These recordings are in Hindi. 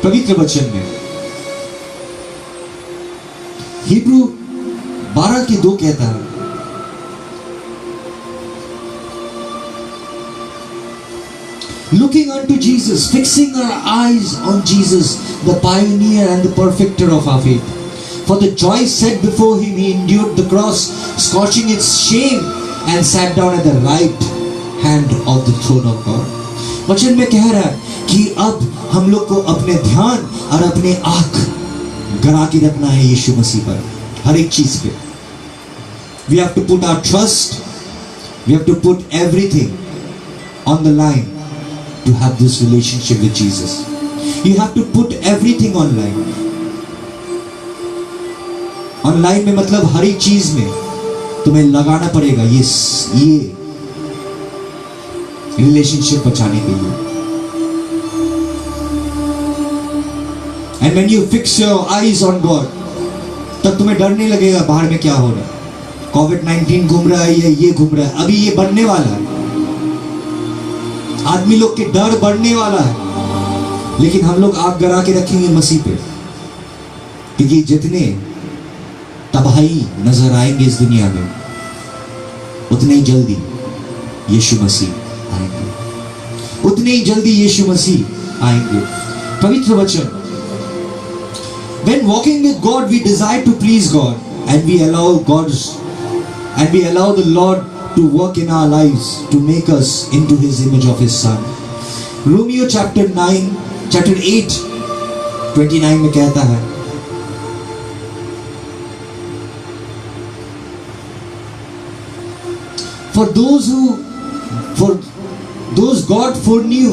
पवित्र वचन में हिब्रू 12:2 कहता है, looking unto Jesus, fixing our eyes on Jesus, the pioneer and the perfecter of our faith. For the joy set before him, he endured the cross, scorching its shame, and sat down at the right hand of the throne of God. वचन में कह रहा है कि अब हम लोग को अपने ध्यान और अपने आंख गड़ा के रखना है यीशु मसीह पर, हर एक चीज पे. We have to put our trust, we have to put everything on the line to have this relationship with Jesus. You have to put everything online. Online में मतलब हर एक चीज में तुम्हें लगाना पड़ेगा ये रिलेशनशिप बचाने के लिए. And when you fix your eyes on God, तब तुम्हें डर नहीं लगेगा बाहर में क्या हो रहा है. कोविड-19 घूम रहा है, ये घूम रहा है, अभी ये बढ़ने वाला है. आदमी लोग के डर बढ़ने वाला है, लेकिन हम लोग आग गरा के रखेंगे मसीह पे, क्योंकि जितने तबाही नजर आएंगे इस दुनिया में, उतने ही जल्दी यीशु मसीह आएंगे, उतने ही जल्दी यीशु मसीह आएंगे. पवित्र वचन, when walking with God we desire to please God, and we allow the Lord to work in our lives to make us into his image of his son. Romeo chapter 8 29 में कहता है, for those God foreknew,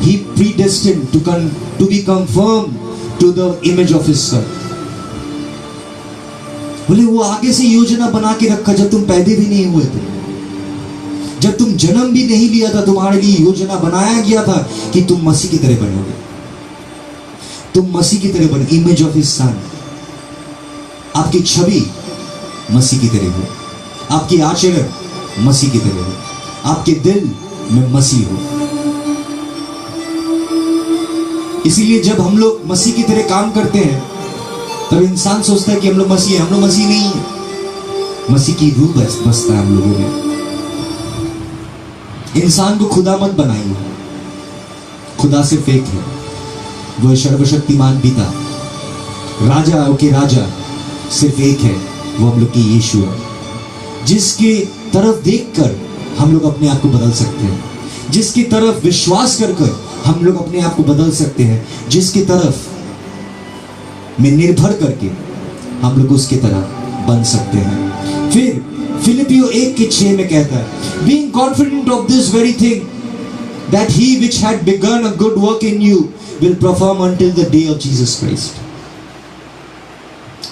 he predestined to be conformed to the image of his son. बोले वो आगे से योजना बना के रखा, जब तुम पैदा भी नहीं हुए थे, जब तुम जन्म भी नहीं लिया था, तुम्हारे लिए योजना बनाया गया था कि तुम मसीह की तरह बनोगे, तुम मसीह की तरह बनो. इमेज ऑफ हिज सन, आपकी छवि मसीह की तरह हो, आपकी आचरण मसीह की तरह हो, आपके दिल में मसीह हो. इसीलिए जब हम लोग मसीह की तरह काम करते हैं, तब इंसान सोचता है कि हम लोग मसीह हैं. हम लोग मसीह नहीं है, मसीह की रूह बसता है हम लोगों में. इंसान को खुदा मत बनाइए, खुदा सिर्फ एक है, वो सर्वशक्तिमान पिता, राजा के राजा सिर्फ एक है, वो हम लोग की यीशु है, जिसके तरफ देखकर हम लोग अपने आप को बदल सकते हैं, जिसकी तरफ विश्वास कर हम लोग अपने आप को बदल सकते हैं, जिसकी तरफ में निर्भर करके हम लोग उसके तरह बन सकते हैं. फिर फिलिपियो 1:6 में कहता है, being confident of this very thing, that he which had begun a good work in you will perform until the day of Jesus Christ.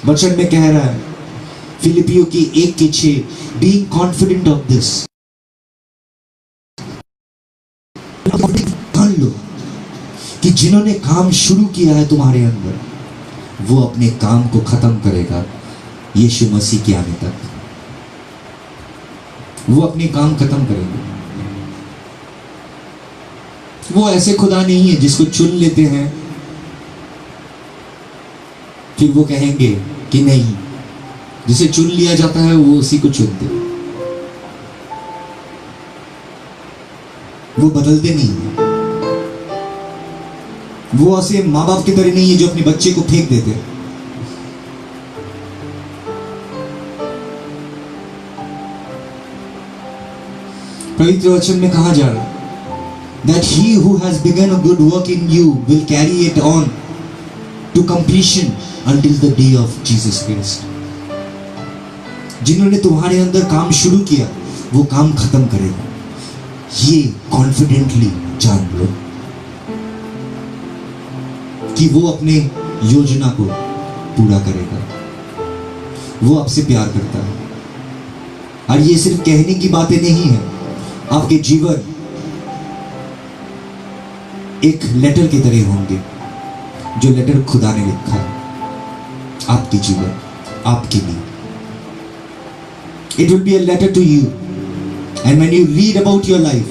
वचन में कह रहा है फिलिपियो की 1:6, being confident of this, जान लो कि जिन्होंने काम शुरू किया है तुम्हारे अंदर, वो अपने काम को खत्म करेगा यीशु मसीह के आने तक. वो अपने काम खत्म करेंगे. वो ऐसे खुदा नहीं है जिसको चुन लेते हैं फिर वो कहेंगे कि नहीं, जिसे चुन लिया जाता है वो उसी को चुनते हैं, वो बदलते नहीं है. वो ऐसे माँ बाप की तरह नहीं है जो अपने बच्चे को फेंक देते हैं. पवित्र वचन में कहा जा रहा है that he who has begun a good work in you will carry it on to completion until the day of Jesus Christ. जिन्होंने तुम्हारे अंदर काम शुरू किया वो काम खत्म करेगा, ये कॉन्फिडेंटली जान लो कि वो अपने योजना को पूरा करेगा. वो आपसे प्यार करता है, और ये सिर्फ कहने की बातें नहीं है. आपके जीवन एक लेटर की तरह होंगे, जो लेटर खुदा ने लिखा है आपके जीवन, आपके लिए. It will be a letter to you, and when you read about your life,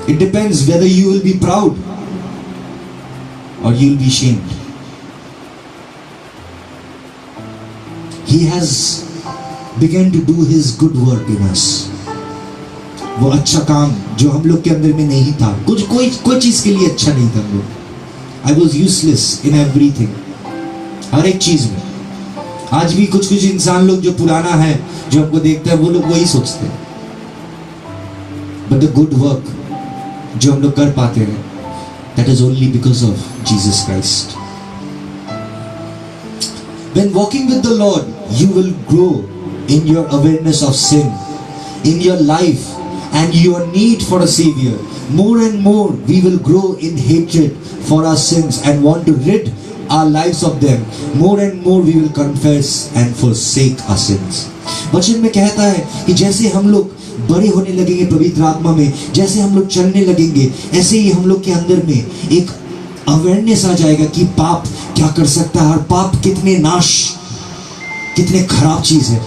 it depends whether you will be proud or you'll be shamed. He has began to do his good work in us. वो अच्छा काम जो हम लोग के अंदर में नहीं था, कोई चीज के लिए अच्छा नहीं था हम लोग. I was useless in everything, हर एक चीज में. आज भी कुछ इंसान लोग जो पुराना है, जो हमको देखता है, वो लोग वही सोचते हैं. But the good work जो हम लोग कर पाते हैं, that is only because of Jesus Christ. When walking with the Lord, you will grow in your awareness of sin, in your life, and your need for a Savior. More and more, we will grow in hatred for our sins and want to rid our lives of them. More and more, we will confess and forsake our sins. वचन में कहता है कि जैसे हम लोग बड़े होने लगेंगे पवित्र आत्मा में, जैसे हम लोग चलने लगेंगे, ऐसे ही हम लोग के अंदर में एक अवेयरनेस आ जाएगा कि पाप क्या कर सकता है और पाप कितने कितने खराब चीज है,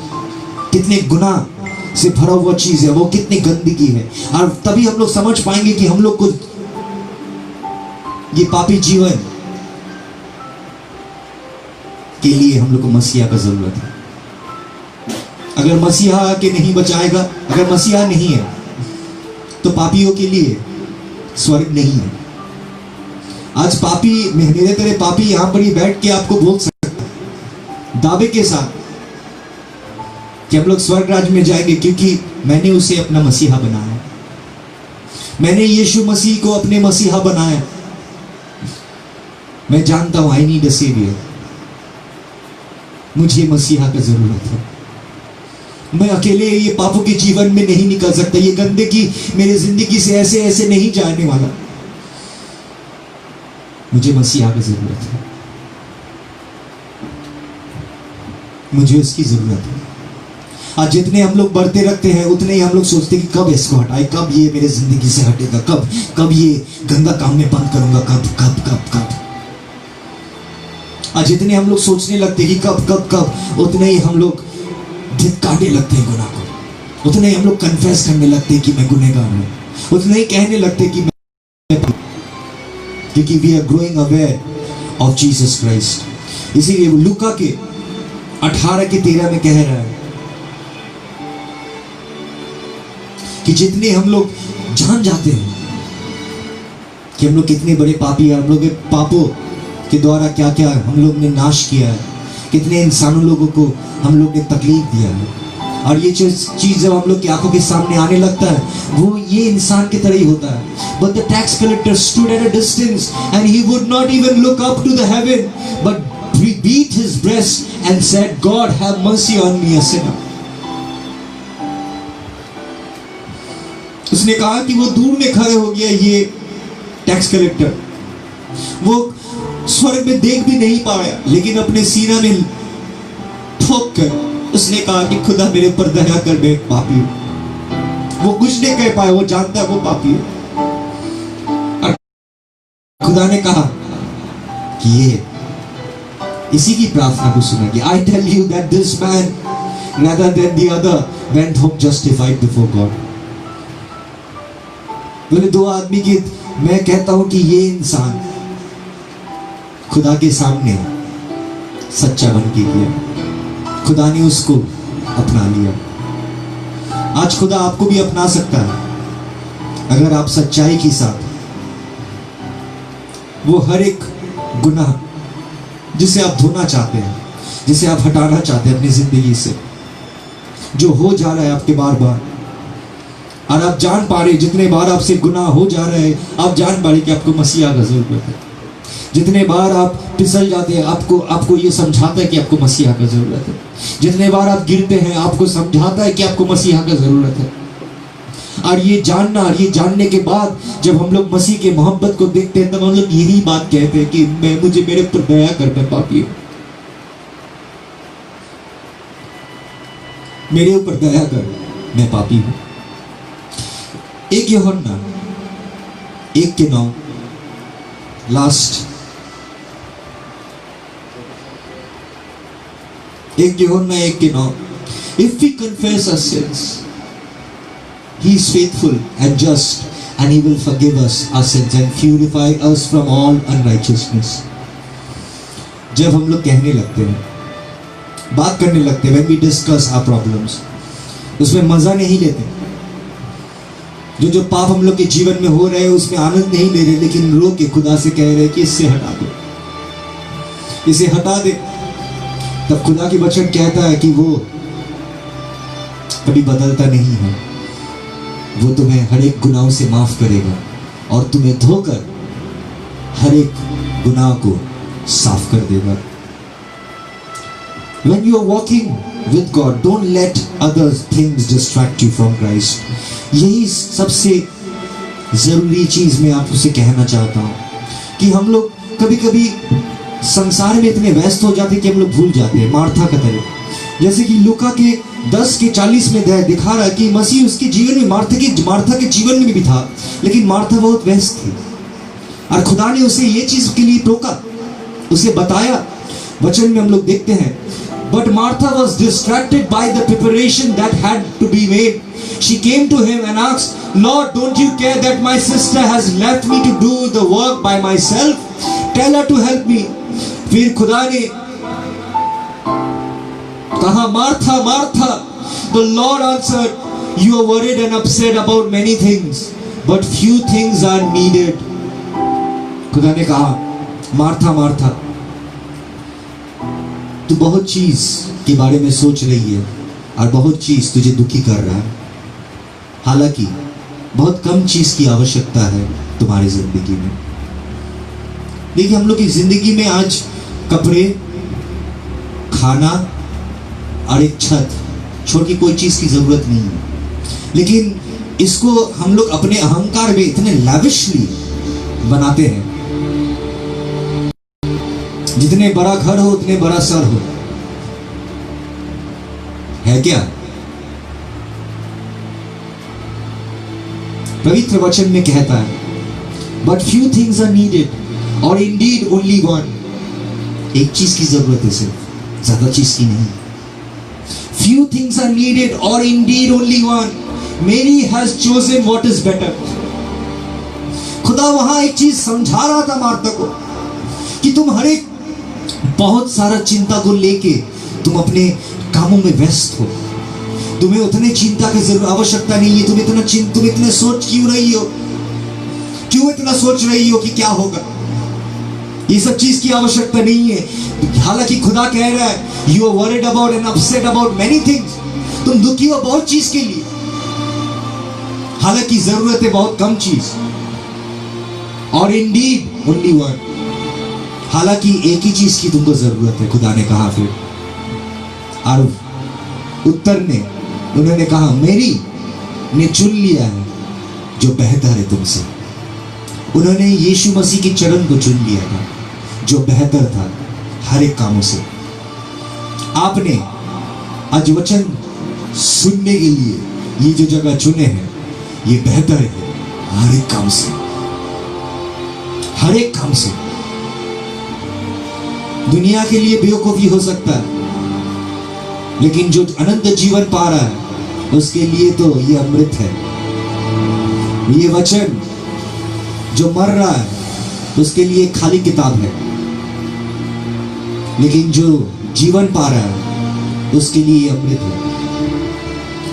कितने गुनाह से भरा हुआ चीज है, वो कितनी गंदगी है. और तभी हम लोग समझ पाएंगे कि हम लोग को ये पापी जीवन के लिए हम लोग को मसीहा का जरूरत है. अगर मसीहा के नहीं बचाएगा, अगर मसीहा नहीं है, तो पापियों के लिए स्वर्ग नहीं है. आज पापी, मेरे तरह पापी यहां पर ही बैठ के आपको बोल सकता है दावे के साथ कि हम लोग स्वर्ग राज्य में जाएंगे, क्योंकि मैंने उसे अपना मसीहा बनाया, मैंने यीशु मसीह को अपने मसीहा बनाया. मैं जानता हूं आई नीड अ सेवियर, मुझे मसीहा का जरूरत है. मैं अकेले ये पापों के जीवन में नहीं निकल सकता, ये गंदगी मेरी जिंदगी से ऐसे ऐसे नहीं जाने वाला. मुझे मसीहा की जरूरत है, मुझे उसकी जरूरत है. आज जितने हम लोग बढ़ते रखते हैं, उतने ही हम लोग सोचते हैं कि कब इसको हटाए, कब ये मेरे जिंदगी से हटेगा, कब ये गंदा काम में बंद करूंगा, कब. आज जितने हम लोग सोचने लगते हैं कि कब, उतने ही हम लोग धिक्कारने लगते हैं गुनाह को, उतने ही हम लोग कन्फेस करने लगते हैं कि मैं गुनहगार हूं, उतने ही कहने लगते हैं कि मैं, क्योंकि we are growing aware of Jesus Christ. इसीलिए लूका के 18:13 में कह रहा है कि जितने हम लोग जान जाते हैं कि हम लोग कितने बड़े पापी हैं, हम लोग के पापों के द्वारा क्या क्या हम लोग ने नाश किया है, कितने इंसानों लोगों को हम लोग ने तकलीफ दिया है. और ये चीज जब हम लोग की आंखों के सामने आने लगता है, वो ये इंसान की तरह ही होता है. But the tax collector stood at a distance and he would not even look up to the heaven, but he beat his breast and said, God have mercy on me, a sinner. उसने कहा कि वो दूर में खड़े हो गया, ये टैक्स कलेक्टर, वो स्वर्ग में देख भी नहीं पाया, लेकिन अपने सीना में ठोक कर उसने कहा कि खुदा मेरे पर दया कर, मैं पापी हूं. वो कुछ नहीं कह पाया, वो जानता है वो पापी है. और खुदा ने कहा कि ये इसी की प्रार्थना को सुना कि I tell you that this man rather than the other went home justified before God. बोले दो आदमी की मैं कहता हूं कि ये इंसान खुदा के सामने सच्चा बन के गया, खुदा ने उसको अपना लिया. आज खुदा आपको भी अपना सकता है अगर आप सच्चाई के साथ वो हर एक गुनाह जिसे आप धोना चाहते हैं, जिसे आप हटाना चाहते हैं अपनी जिंदगी से, जो हो जा रहा है आपके बार बार, और आप जान पा रहे जितने बार आपसे गुनाह हो जा रहा है, आप जान पा रहे कि आपको मसीहा का जरूरत है. जितने बार आप फिसल जाते हैं, आपको ये समझाता है कि आपको मसीहा का जरूरत है. जितने बार आप गिरते हैं, आपको समझाता है कि आपको मसीहा का जरूरत है. और ये जानना, और ये जानने के बाद जब हम लोग मसीह के मोहब्बत को देखते हैं, तब हम लोग यही बात कहते हैं कि मुझे मेरे ऊपर दया कर, मैं पापी हूं, मेरे ऊपर दया कर, मैं पापी हूं. 1 यूहन्ना 1:9 लास्ट 1 यूहन्ना 1:9. If we confess our sins, He is faithful and just and he will forgive us our sins and purify us from all unrighteousness. जब हम लोग कहने लगते हैं, बात करने लगते हैं, when we discuss our problems, उसमें मजा नहीं लेते, जो पाप हम लोग के जीवन में हो रहे हैं उसमें आनंद नहीं ले रहे, लेकिन रो के खुदा से कह रहे कि इससे हटा दो, इसे हटा दे, तब खुदा की वचन कहता है कि वो कभी बदलता नहीं है, वो तुम्हें हर एक गुनाहों से माफ करेगा और तुम्हें धोकर हर एक गुनाह को साफ कर देगा. When you are walking with God, don't let other things distract you from Christ. यही सबसे जरूरी चीज मैं आपसे कहना चाहता हूँ कि हम लोग कभी कभी संसार में इतने व्यस्त हो जाते हैं कि हम लोग भूल जाते हैं मार्था का तरह. जैसे कि लूका के 10:40 में दिखा रहा है कि मसीह उसके जीवन में मार्था के जीवन में भी था, लेकिन मार्था बहुत व्यस्त थी और खुदा ने उसे ये चीज के लिए टोका, उसे बताया. वचन में हम लोग देखते हैं, but Martha was distracted by the preparation that had to be made. She came to him and asked, Lord, don't you care that my sister has left me to do the work by myself? Tell her to help me. फिर खुदा ने कहा, Martha Martha. The Lord answered, you are worried and upset about many things, but few things are needed. खुदा ने कहा, मार्था मार्था, तू बहुत चीज के बारे में सोच रही है और बहुत चीज तुझे दुखी कर रहा है, हालांकि बहुत कम चीज की आवश्यकता है तुम्हारी जिंदगी में. देखिए, हम लोग की जिंदगी में आज कपड़े, खाना और एक छत छोड़ के कोई चीज की जरूरत नहीं है, लेकिन इसको हम लोग अपने अहंकार में इतने लैविशली बनाते हैं. जितने बड़ा घर हो उतने बड़ा सर हो, है क्या? पवित्र वचन में कहता है, but few things are needed or indeed only one. एक चीज की जरूरत है, सिर्फ, ज्यादा चीज की नहीं. Few things are needed or indeed only one. मेरी has chosen what is better. खुदा वहां एक चीज समझा रहा था मार्था को कि तुम हर एक बहुत सारा चिंता को लेके तुम अपने कामों में व्यस्त हो, तुम्हें उतने चिंता की जरूरत आवश्यकता नहीं है. तुम इतने सोच क्यों रही हो, क्यों इतना सोच रही हो कि क्या होगा? ये सब चीज की आवश्यकता नहीं है. हालांकि खुदा कह रहा है, you are worried about and upset about many things. तुम दुखी हो बहुत चीज के लिए, हालांकि जरूरत है बहुत कम चीज. और इंडीड ओनली वन, हालांकि एक ही चीज की तुमको जरूरत है. खुदा ने कहा फिर, और उत्तर ने उन्होंने कहा, मेरी ने चुन लिया है जो बेहतर है तुमसे. उन्होंने यीशु मसीह के चरण को चुन लिया था जो बेहतर था हर एक कामों से. आपने आज वचन सुनने के लिए ये जो जगह चुने हैं, ये बेहतर है हर एक काम से, हर एक काम से. दुनिया के लिए बेवकूफी हो सकता है, लेकिन जो अनंत जीवन पा रहा है उसके लिए तो ये अमृत है. ये वचन जो मर रहा है उसके लिए खाली किताब है, लेकिन जो जीवन पा रहा है उसके लिए ये अमृत है.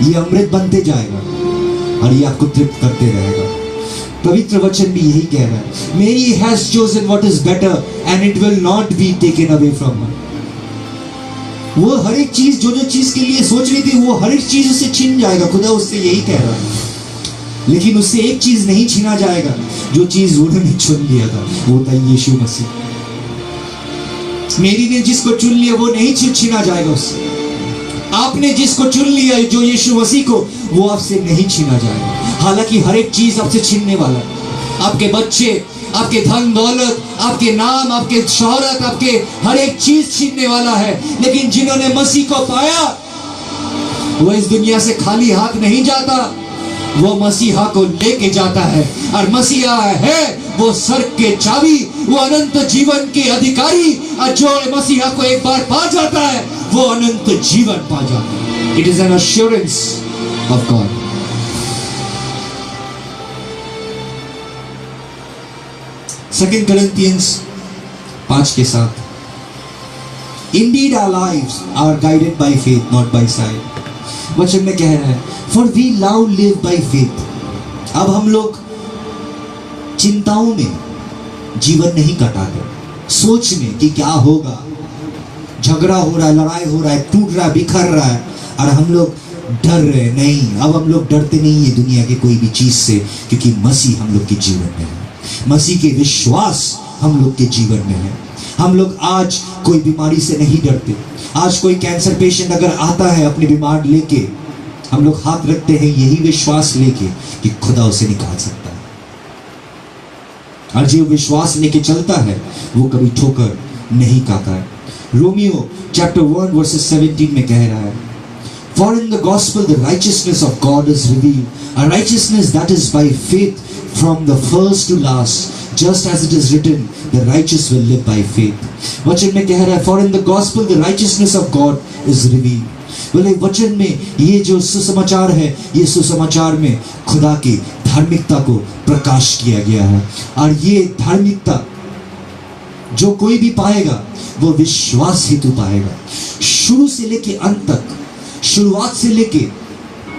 ये अमृत बनते जाएगा और ये आपको तृप्त करते रहेगा. पवित्र वचन भी यही कह रहा है, मेरी has chosen what is better and it will not be taken away from her. वो हर एक चीज जो चीज के लिए सोच रही थी, वो हर एक चीज उससे छीन जाएगा. खुदा उससे यही कह रहा है, लेकिन उससे एक चीज नहीं छीना जाएगा, जो चीज उन्होंने चुन लिया था, वो था यीशु मसीह. मेरी ने जिसको चुन लिया वो नहीं छीना जाएगा उससे. आपने जिसको चुन लिया जो यीशु मसीह को, वो आपसे नहीं छीना जाएगा. हालांकि हर एक चीज आपसे छीनने वाला है. आपके बच्चे, आपके धन दौलत, आपके नाम, आपके शोहरत, आपके हर एक चीज छीनने वाला है. लेकिन जिन्होंने मसीह को पाया, वो इस दुनिया से खाली हाथ नहीं जाता, वो मसीहा को लेके जाता है. और मसीहा है वो स्वर्ग के चाबी, वो अनंत जीवन के अधिकारी. और जो मसीहा को एक बार पा जाता है, वो अनंत जीवन पा जाता है. It is an assurance of God. 2 Corinthians 5:7, Indeed our lives are guided by faith, not by sight. वचन में कह रहा है, For we now live by faith. अब हम लोग चिंताओं में जीवन नहीं कटाते, सोच में कि क्या होगा, झगड़ा हो रहा है, लड़ाई हो रहा है, टूट रहा है, बिखर रहा है, और हम लोग डर रहे नहीं। अब हम लोग डरते नहीं है दुनिया के कोई भी चीज से, क्योंकि मसीह हम लोग के जीवन में है, मसीह के विश्वास हम लोग के जीवन में है। हम लोग आज कोई बीमारी से नहीं डरते। आज कोई कैंसर पेशेंट अगर आता है अपनी बीमार लेके, हम लोग हाथ रखते हैं यही विश्वास लेके कि खुदा उसे निकाल सकता है, और जो विश्वास लेके चलता है वो कभी ठोकर नहीं खाता है। रोमियो चैप्टर 1 वर्सेस 17 में कह रहा है, For in the gospel the righteousness of God is revealed, a righteousness that is by faith from the first to last, just as it is written, the righteous will live by faith. वचन में कह रहा है, For in the gospel the righteousness of God is revealed. बोले वचन में ये जो सुसमाचार है, ये सुसमाचार में खुदा की धार्मिकता को प्रकाश किया गया है, और ये धार्मिकता जो कोई भी पाएगा वो विश्वास हेतु पाएगा। शुरू से लेके अंत तक, शुरुआत से लेके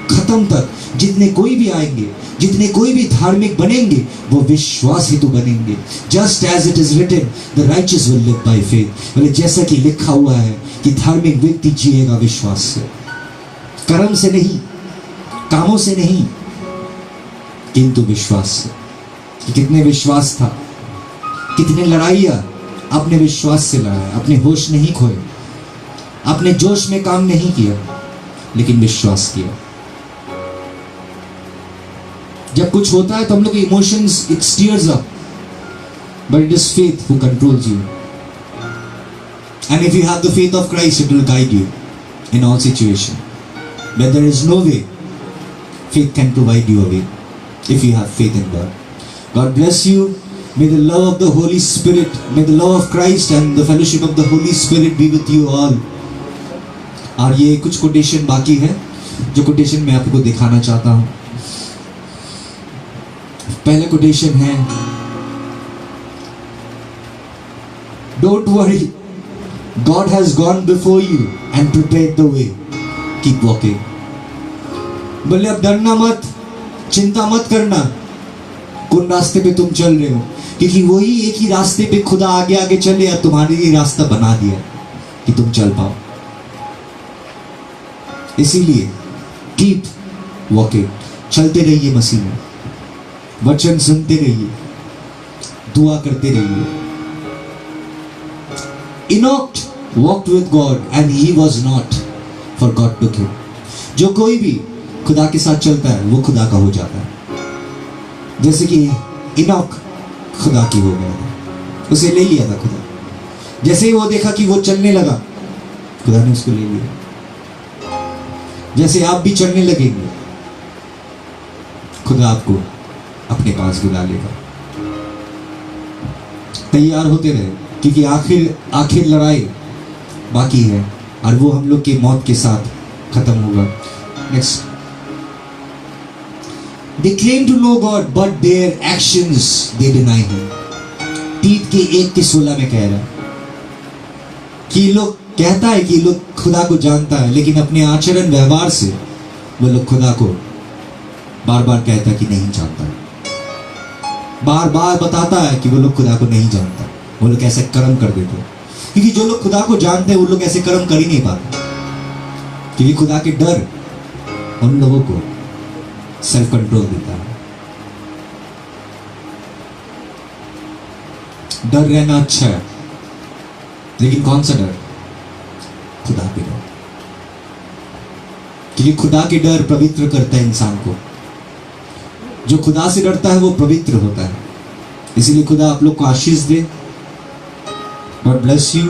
खत्म तक जितने कोई भी आएंगे, जितने कोई भी धार्मिक बनेंगे, वो विश्वास हेतु बनेंगे। Just as it is written, the righteous will live by faith. बोले जैसा कि लिखा हुआ है कि धार्मिक व्यक्ति जिएगा विश्वास से, कर्म से नहीं, कामों से नहीं, किंतु विश्वास से। कि कितने विश्वास था, कितने लड़ाइयां अपने विश्वास से लड़ा, अपने होश नहीं खोए, अपने जोश में काम नहीं किया, लेकिन विश्वास किया। जब कुछ होता है तो हम लोग emotions it steers up, but it is faith who controls you, and if you have the faith of Christ it will guide you in all situation. Where there is no way, faith can provide you a way if you have faith in God. God bless you. May the love of the Holy Spirit, may the love of Christ and the fellowship of the Holy Spirit be with you all. और ये कुछ कोटेशन बाकी है, जो कोटेशन मैं आपको दिखाना चाहता हूँ। पहला कोटेशन है, Don't worry, God has gone before you and prepared the way. Keep walking. बोले अब डरना मत, चिंता मत करना कौन रास्ते पे तुम चल रहे हो, क्योंकि वही एक ही रास्ते पे खुदा आगे आगे चले और तुम्हारे लिए रास्ता बना दिया कि तुम चल पाओ। इसीलिए कीप वॉकिंग, चलते रहिए मसीह में, वचन सुनते रहिए, दुआ करते रहिए। Enoch walked with God and he was not, for God took him. जो कोई भी खुदा के साथ चलता है वो खुदा का हो जाता है। जैसे कि इनोक खुदा की हो गया, उसे ले लिया था खुदा। जैसे ही वो देखा कि वो चलने लगा, खुदा ने उसको ले लिया। जैसे आप भी चलने लगेंगे, खुदा आपको अपने पास बुला लेगा। तैयार होते रहे, क्योंकि आखिर लड़ाई बाकी है, और वो हम लोग की मौत के साथ खत्म होगा। Next, They claim to know God, but their actions they deny Him. तीत के 1:16 में कह रहा है कि लोग कहता है कि लोग खुदा को जानता है, लेकिन अपने आचरण व्यवहार से वो लोग खुदा को बार बार कहता है कि नहीं जानता, बार बार बताता है कि वो लोग खुदा को नहीं जानता। वो लोग ऐसे कर्म कर देते हैं, क्योंकि जो लोग खुदा को जानते हैं वो लोग ऐसे कर्म कर ही नहीं पाते, क्योंकि खुदा के डर उन लोगों को सेल्फ कंट्रोल देता है। डर रहना अच्छा है, लेकिन कौन सा डर? खुदा के डर, क्योंकि खुदा के डर पवित्र करता है इंसान को। जो खुदा से डरता है वो पवित्र होता है। इसीलिए खुदा आप लोग को आशीष दे। God bless you.